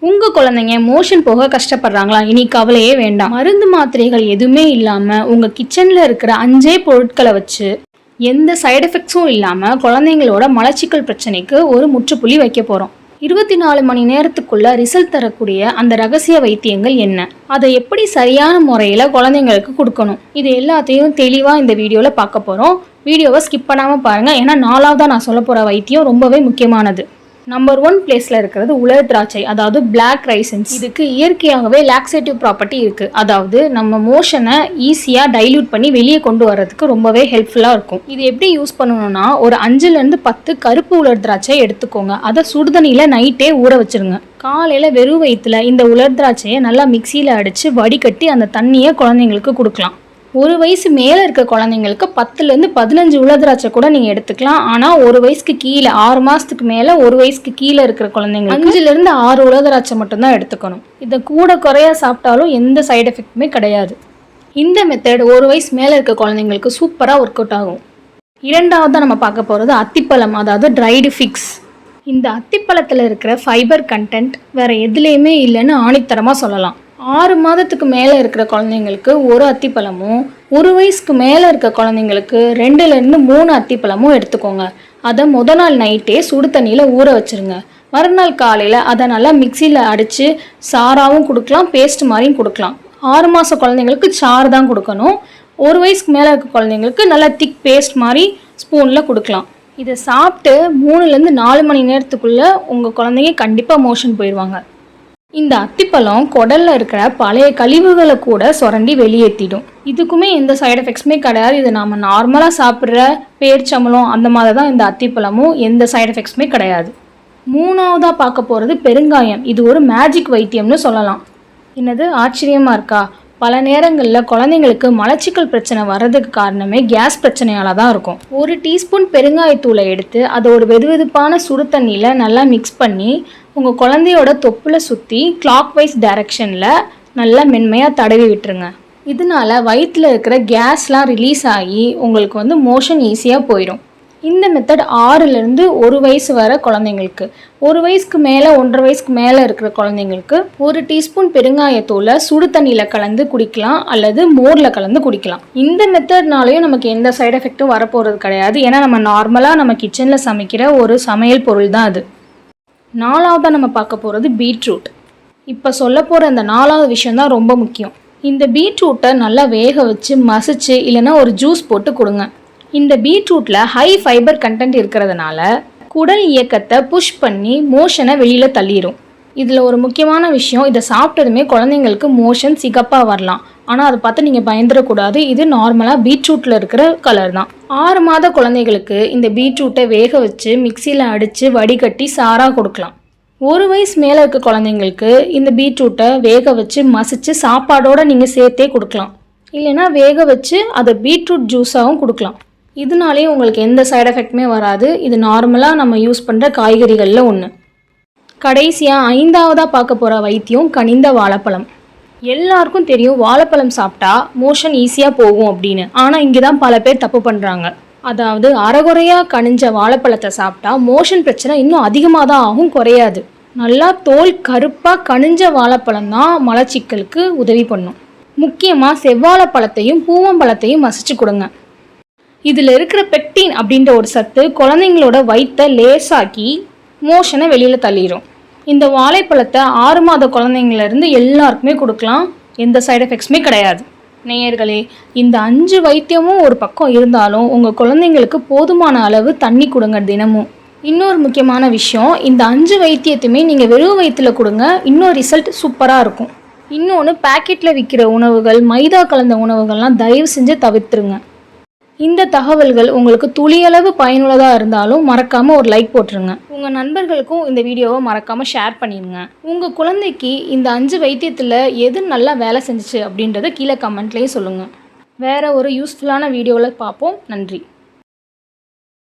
உங்கள் குழந்தைங்க மோஷன் போக கஷ்டப்படுறாங்களா? இனி கவலையே வேண்டாம். மருந்து மாத்திரைகள் எதுவுமே இல்லாமல் உங்கள் கிச்சனில் இருக்கிற 5 பொருட்களை வச்சு எந்த சைடு எஃபெக்ட்ஸும் இல்லாமல் குழந்தைங்களோட மலச்சிக்கல் பிரச்சனைக்கு ஒரு முற்றுப்புள்ளி வைக்க போகிறோம். 24 மணி நேரத்துக்குள்ள ரிசல்ட் தரக்கூடிய அந்த ரகசிய வைத்தியங்கள் என்ன, அதை எப்படி சரியான முறையில் குழந்தைங்களுக்கு கொடுக்கணும், இது எல்லாத்தையும் தெளிவாக இந்த வீடியோவில் பார்க்க போகிறோம். வீடியோவை ஸ்கிப் பண்ணாமல் பாருங்கள். ஏன்னா 4ஆவதாக நான் சொல்ல போகிற வைத்தியம் ரொம்பவே முக்கியமானது. நம்பர் 1 பிளேஸில் இருக்கிறது உலர் திராட்சை, அதாவது பிளாக் ரைசன்ஸ். இதுக்கு இயற்கையாகவே லாக்ஸேட்டிவ் ப்ராப்பர்ட்டி இருக்குது. அதாவது நம்ம மோஷனை ஈஸியாக டைல்யூட் பண்ணி வெளியே கொண்டு வர்றதுக்கு ரொம்பவே ஹெல்ப்ஃபுல்லாக இருக்கும். இது எப்படி யூஸ் பண்ணணும்னா, ஒரு 5லேருந்து 10 கருப்பு உலர் திராட்சை எடுத்துக்கோங்க. அதை சுடுதண்ணியில் நைட்டே ஊற வச்சுருங்க. காலையில் வெறும் வயிற்றுல இந்த உலர் திராட்சையை நல்லா மிக்சியில் அடித்து வடிகட்டி அந்த தண்ணியை குழந்தைங்களுக்கு கொடுக்கலாம். 1 வயசு மேலே இருக்க குழந்தைங்களுக்கு 10லேருந்து 15 உலர் திராட்சை கூட நீங்கள் எடுத்துக்கலாம். ஆனால் 1 வயசுக்கு கீழே 6 மாதத்துக்கு மேலே 1 வயசுக்கு கீழே இருக்கிற குழந்தைங்களுக்கு 5லேருந்து 6 உலர் திராட்சை மட்டும்தான் எடுத்துக்கணும். இதை கூட குறையா சாப்பிட்டாலும் எந்த சைடு எஃபெக்ட்டுமே கிடையாது. இந்த மெத்தட் 1 வயசு மேலே இருக்க குழந்தைங்களுக்கு சூப்பராக ஒர்க் அவுட் ஆகும். 2ஆவதாக நம்ம பார்க்க போகிறது அத்திப்பழம், அதாவது ட்ரைடு ஃபிக்ஸ். இந்த அத்திப்பழத்தில் இருக்கிற ஃபைபர் கண்டென்ட் வேறு எதுலேயுமே இல்லைன்னு ஆணித்தரமாக சொல்லலாம். 6 மாதத்துக்கு மேலே இருக்கிற குழந்தைங்களுக்கு 1 அத்திப்பழமும், 1 வயசுக்கு மேலே இருக்க குழந்தைங்களுக்கு 2லேருந்து 3 அத்திப்பழமும் எடுத்துக்கோங்க. அதை முத நாள் நைட்டே சுடு தண்ணியில் ஊற வச்சுருங்க. மறுநாள் காலையில் அதை நல்லா மிக்சியில் அடித்து சாராவும் கொடுக்கலாம், பேஸ்ட் மாதிரியும் கொடுக்கலாம். 6 மாத குழந்தைங்களுக்கு சாறு தான் கொடுக்கணும். 1 வயசுக்கு மேலே இருக்க குழந்தைங்களுக்கு நல்லா திக் பேஸ்ட் மாதிரி ஸ்பூனில் கொடுக்கலாம். இதை சாப்பிட்டு 3லேருந்து 4 மணி நேரத்துக்குள்ளே உங்கள் குழந்தைங்க கண்டிப்பாக மோஷன் போயிடுவாங்க. இந்த அத்திப்பழம் குடலில் இருக்கிற பழைய கழிவுகளை கூட சுரண்டி வெளியேற்றிடும். இதுக்குமே எந்த சைடு எஃபெக்ட்ஸுமே கிடையாது. இது நாம் நார்மலாக சாப்பிட்ற பேரிச்சம்பழம் அந்த மாதிரி தான் இந்த அத்திப்பழமும், எந்த சைடு எஃபெக்ட்ஸுமே கிடையாது. 3ஆவதாக பார்க்க போகிறது பெருங்காயம். இது ஒரு மேஜிக் வைத்தியம்னு சொல்லலாம். என்னது ஆச்சரியமாக இருக்கா? பல நேரங்களில் குழந்தைங்களுக்கு மலச்சிக்கல் பிரச்சனை வர்றதுக்கு காரணமே கேஸ் பிரச்சனையால் தான் இருக்கும். 1 டீஸ்பூன் பெருங்காயத்தூளை எடுத்து அதை ஒரு வெதுவெதுப்பான சுடு தண்ணியில் நல்லா மிக்ஸ் பண்ணி உங்கள் குழந்தையோட தொப்புல சுற்றி கிளாக் வைஸ் டைரக்ஷனில் நல்லா மென்மையாக தடவி விட்டுருங்க. இதனால வயிற்றில் இருக்கிற கேஸ்லாம் ரிலீஸ் ஆகி உங்களுக்கு மோஷன் ஈஸியாக போயிடும். இந்த மெத்தட் 6லேருந்து 1 வயசு வர குழந்தைங்களுக்கு, 1 வயசுக்கு மேலே 1.5 வயசுக்கு மேலே இருக்கிற குழந்தைங்களுக்கு 1 டீஸ்பூன் பெருங்காயத்தூளை சுடு தண்ணியில் கலந்து குடிக்கலாம் அல்லது மோரில் கலந்து குடிக்கலாம். இந்த மெத்தட்னாலையும் நமக்கு எந்த சைடு எஃபெக்ட்டும் வரப்போகிறது கிடையாது. ஏன்னா நம்ம நார்மலாக நம்ம கிச்சனில் சமைக்கிற ஒரு சமையல் பொருள் தான் அது. 4ஆவதாக நம்ம பார்க்க போகிறது பீட்ரூட். இப்போ சொல்ல போகிற இந்த 4ஆவது விஷயம் தான் ரொம்ப முக்கியம். இந்த பீட்ரூட்டை நல்லா வேக வச்சு மசிச்சு இல்லைன்னா ஒரு ஜூஸ் போட்டு கொடுங்க. இந்த பீட்ரூட்டில் ஹை ஃபைபர் கண்டென்ட் இருக்கிறதுனால குடல் இயக்கத்தை புஷ் பண்ணி மோஷனை வெளியில் தள்ளிடும். இதில் ஒரு முக்கியமான விஷயம், இதை சாப்பிட்டதுமே குழந்தைங்களுக்கு மோஷன் சிகப்பாக வரலாம். ஆனால் அதை பார்த்து நீங்கள் பயந்துடக்கூடாது. இது நார்மலாக பீட்ரூட்டில் இருக்கிற கலர் தான். 6 மாத குழந்தைகளுக்கு இந்த பீட்ரூட்டை வேக வச்சு மிக்சியில் அடித்து வடிகட்டி சாராக கொடுக்கலாம். 1 வயசு மேலே இருக்க குழந்தைங்களுக்கு இந்த பீட்ரூட்டை வேக வச்சு மசிச்சு சாப்பாடோடு நீங்கள் சேர்த்தே கொடுக்கலாம். இல்லைன்னா வேக வச்சு அதை பீட்ரூட் ஜூஸாகவும் கொடுக்கலாம். இதனாலே உங்களுக்கு எந்த சைடு எஃபெக்ட்டுமே வராது. இது நார்மலாக நம்ம யூஸ் பண்ணுற காய்கறிகளில் ஒன்று. கடைசியாக 5ஆவதாக பார்க்க போகிற வைத்தியம் கனிந்த வாழைப்பழம். எல்லாருக்கும் தெரியும் வாழைப்பழம் சாப்பிட்டா மோஷன் ஈஸியாக போகும் அப்படின்னு. ஆனால் இங்கே தான் பல பேர் தப்பு பண்ணுறாங்க. அதாவது அரைகுறையாக கனிஞ்ச வாழைப்பழத்தை சாப்பிட்டா மோஷன் பிரச்சனை இன்னும் அதிகமாக தான் ஆகும், குறையாது. நல்லா தோல் கருப்பாக கனிஞ்ச வாழைப்பழம் தான் மலச்சிக்கலுக்கு உதவி பண்ணும். முக்கியமாக செவ்வாழைப்பழத்தையும் பூவம்பழத்தையும் மசிச்சு கொடுங்க. இதில் இருக்கிற பெக்டின் அப்படின்ற ஒரு சத்து குழந்தைங்களோட வயிற்றை லேசாக்கி மோஷனை வெளியில் தள்ளிடும். இந்த வாழைப்பழத்தை 6 மாத குழந்தைங்கள்லேருந்து எல்லாருக்குமே கொடுக்கலாம், எந்த சைடு எஃபெக்ட்ஸுமே கிடையாது. நேயர்களே, இந்த 5 வைத்தியமும் ஒரு பக்கம் இருந்தாலும் உங்கள் குழந்தைங்களுக்கு போதுமான அளவு தண்ணி கொடுங்க தினமும். இன்னொரு முக்கியமான விஷயம், இந்த 5 வைத்தியத்தையுமே நீங்கள் வெறும் வயிற்றில் கொடுங்க, இன்னும் ரிசல்ட் சூப்பராக இருக்கும். இன்னொன்று, பேக்கெட்டில் விற்கிற உணவுகள், மைதா கலந்த உணவுகள்லாம் தயவு செஞ்சு தவிர்த்துருங்க. இந்த தகவல்கள் உங்களுக்கு துளியளவு பயனுள்ளதாக இருந்தாலும் மறக்காமல் ஒரு லைக் போட்டுருங்க. உங்கள் நண்பர்களுக்கும் இந்த வீடியோவை மறக்காமல் ஷேர் பண்ணிடுங்க. உங்கள் குழந்தைக்கு இந்த 5 வைத்தியத்தில் எது நல்லா வேலை செஞ்சிச்சு அப்படின்றத கீழே கமெண்ட்லேயும் சொல்லுங்கள். வேறு ஒரு யூஸ்ஃபுல்லான வீடியோவில் பார்ப்போம். நன்றி.